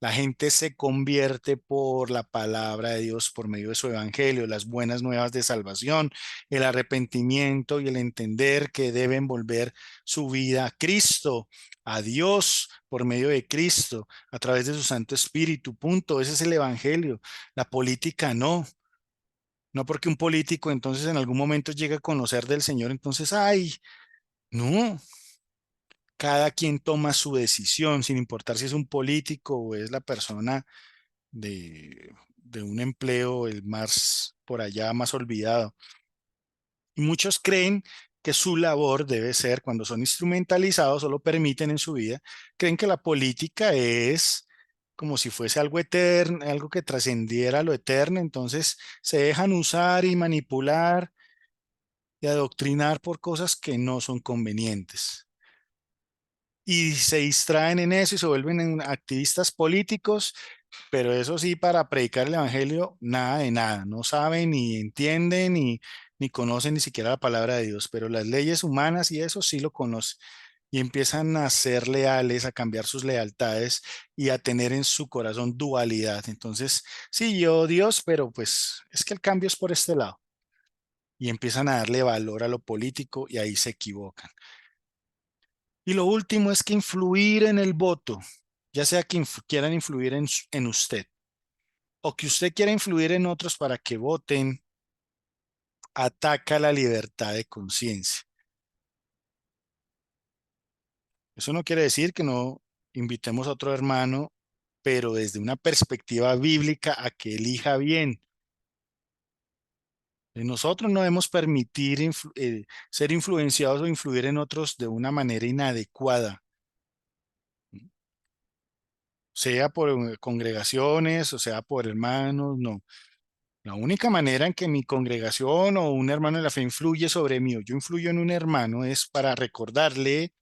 La gente se convierte por la palabra de Dios, por medio de su evangelio, las buenas nuevas de salvación, el arrepentimiento y el entender que deben volver su vida a Cristo, a Dios, por medio de Cristo, a través de su Santo Espíritu. Punto. Ese es el evangelio. La política no. No porque un político entonces en algún momento llegue a conocer del Señor, entonces, ay, no. Cada quien toma su decisión, sin importar si es un político o es la persona de un empleo, el más por allá, más olvidado. Y muchos creen que su labor debe ser, cuando son instrumentalizados o lo permiten en su vida, creen que la política es como si fuese algo eterno, algo que trascendiera lo eterno, entonces se dejan usar y manipular y adoctrinar por cosas que no son convenientes. Y se distraen en eso y se vuelven en activistas políticos, pero eso sí, para predicar el evangelio, nada de nada. No saben ni entienden ni conocen ni siquiera la palabra de Dios, pero las leyes humanas y eso sí lo conocen. y empiezan a ser leales, a cambiar sus lealtades y a tener en su corazón dualidad. Entonces, sí, yo Dios, pero pues es que el cambio es por este lado. Y empiezan a darle valor a lo político y ahí se equivocan. Y lo último es que influir en el voto, ya sea que quieran influir en usted o que usted quiera influir en otros para que voten, ataca la libertad de conciencia. Eso no quiere decir que no invitemos a otro hermano, pero desde una perspectiva bíblica a que elija bien. Nosotros no debemos permitir ser influenciados o influir en otros de una manera inadecuada, sea por congregaciones o sea por hermanos, no. La única manera en que mi congregación o un hermano de la fe influye sobre mí o yo influyo en un hermano es para recordarle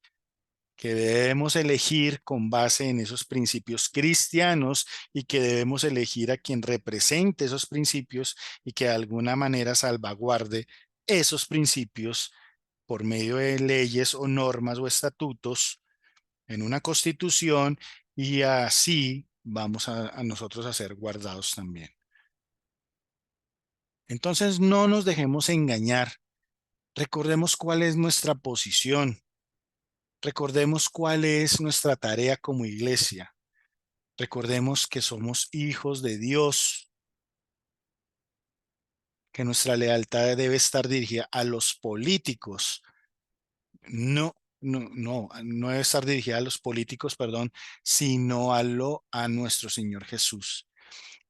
que debemos elegir con base en esos principios cristianos y que debemos elegir a quien represente esos principios y que de alguna manera salvaguarde esos principios por medio de leyes o normas o estatutos en una constitución y así vamos a nosotros a ser guardados también. Entonces no nos dejemos engañar. Recordemos cuál es nuestra posición. Recordemos cuál es nuestra tarea como iglesia. Recordemos que somos hijos de Dios, que nuestra lealtad debe estar dirigida a los políticos. No debe estar dirigida a los políticos, perdón, sino a nuestro Señor Jesús.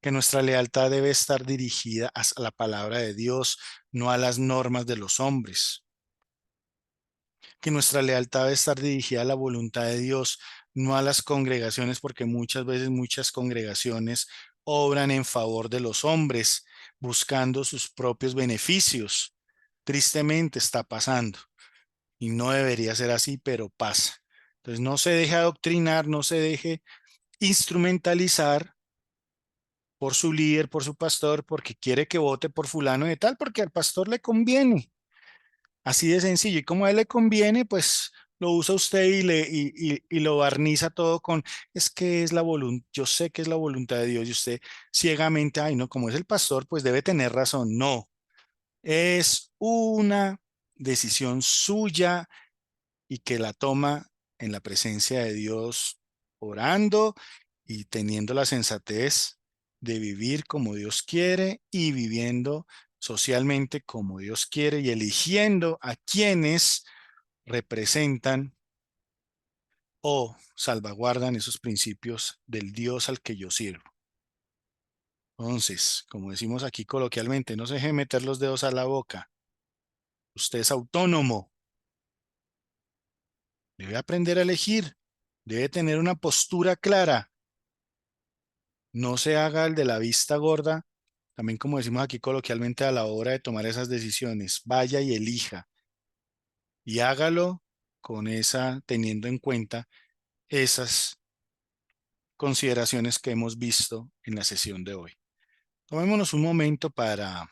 Que nuestra lealtad debe estar dirigida a la palabra de Dios, no a las normas de los hombres. Que nuestra lealtad debe estar dirigida a la voluntad de Dios, no a las congregaciones, porque muchas veces muchas congregaciones obran en favor de los hombres, buscando sus propios beneficios. Tristemente está pasando y no debería ser así, pero pasa. Entonces no se deje adoctrinar, no se deje instrumentalizar por su líder, por su pastor, porque quiere que vote por fulano de tal, porque al pastor le conviene. Así de sencillo. Y como a él le conviene, pues lo usa usted y lo barniza todo con, es que es la voluntad, yo sé que es la voluntad de Dios y usted ciegamente, ay, no, como es el pastor, pues debe tener razón. No, es una decisión suya y que la toma en la presencia de Dios, orando y teniendo la sensatez de vivir como Dios quiere y viviendo socialmente como Dios quiere y eligiendo a quienes representan o salvaguardan esos principios del Dios al que yo sirvo. Entonces, como decimos aquí coloquialmente, no se deje meter los dedos a la boca. Usted es autónomo, debe aprender a elegir, debe tener una postura clara. No se haga el de la vista gorda, también como decimos aquí coloquialmente a la hora de tomar esas decisiones. Vaya y elija y hágalo con teniendo en cuenta esas consideraciones que hemos visto en la sesión de hoy. Tomémonos un momento para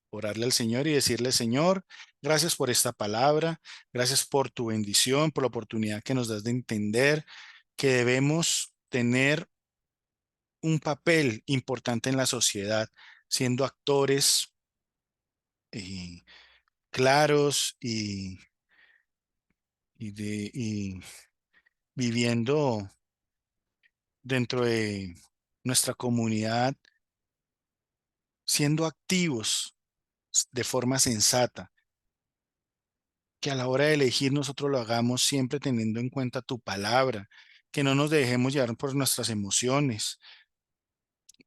orarle al Señor y decirle, Señor, gracias por esta palabra, gracias por tu bendición, por la oportunidad que nos das de entender que debemos tener un papel importante en la sociedad, siendo actores claros y viviendo dentro de nuestra comunidad, siendo activos de forma sensata, que a la hora de elegir nosotros lo hagamos siempre teniendo en cuenta tu palabra, que no nos dejemos llevar por nuestras emociones,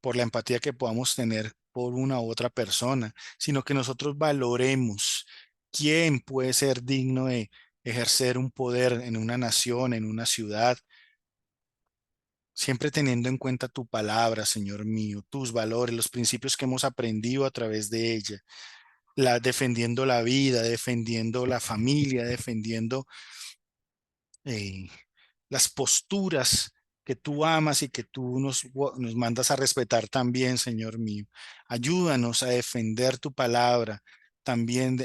por la empatía que podamos tener por una u otra persona, sino que nosotros valoremos quién puede ser digno de ejercer un poder en una nación, en una ciudad, siempre teniendo en cuenta tu palabra, Señor mío, tus valores, los principios que hemos aprendido a través de ella, defendiendo la vida, defendiendo la familia, defendiendo eh, las posturas que tú amas y que tú nos mandas a respetar también, Señor mío. Ayúdanos a defender tu palabra también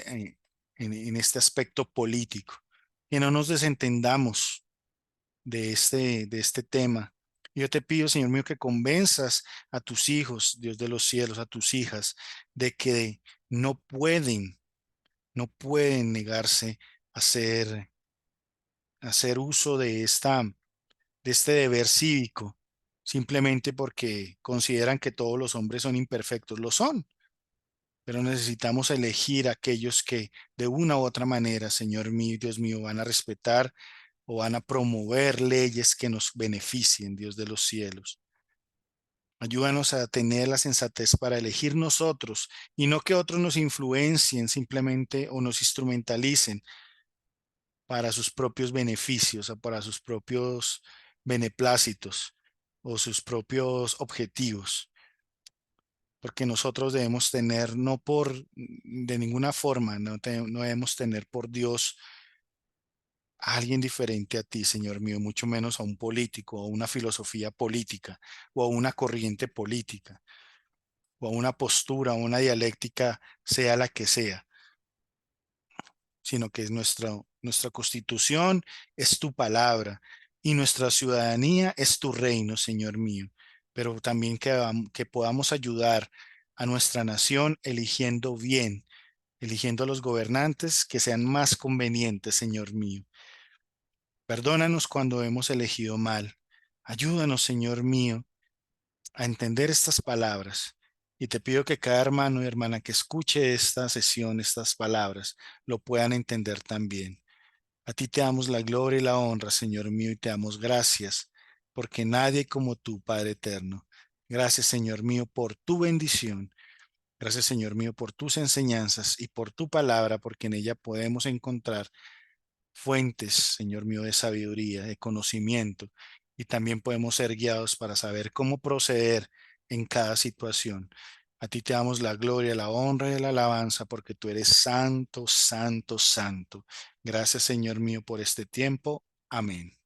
en este aspecto político. que no nos desentendamos de este tema. Yo te pido, Señor mío, que convenzas a tus hijos, Dios de los cielos, a tus hijas, de que no pueden, no pueden negarse a hacer uso de este deber cívico, simplemente porque consideran que todos los hombres son imperfectos. Lo son, pero necesitamos elegir aquellos que de una u otra manera, Señor mío y Dios mío, van a respetar o van a promover leyes que nos beneficien, Dios de los cielos. Ayúdanos a tener la sensatez para elegir nosotros y no que otros nos influencien simplemente o nos instrumentalicen para sus propios beneficios o para sus propios beneplácitos o sus propios objetivos. Porque nosotros debemos tener, no por, de ninguna forma, no debemos tener por Dios a alguien diferente a ti, Señor mío, mucho menos a un político, o a una filosofía política, o a una corriente política, o a una postura, o una dialéctica, sea la que sea, sino que es nuestra constitución es tu palabra y nuestra ciudadanía es tu reino, Señor mío. Pero también que podamos ayudar a nuestra nación eligiendo bien, eligiendo a los gobernantes que sean más convenientes, Señor mío. Perdónanos cuando hemos elegido mal. Ayúdanos, Señor mío, a entender estas palabras. Y te pido que cada hermano y hermana que escuche esta sesión, estas palabras, lo puedan entender también. A ti te damos la gloria y la honra, Señor mío, y te damos gracias, porque nadie como tú, Padre eterno. Gracias, Señor mío, por tu bendición. Gracias, Señor mío, por tus enseñanzas y por tu palabra, porque en ella podemos encontrar fuentes, Señor mío, de sabiduría, de conocimiento, y también podemos ser guiados para saber cómo proceder en cada situación. A ti te damos la gloria, la honra y la alabanza, porque tú eres santo, santo, santo. Gracias, Señor mío, por este tiempo. Amén.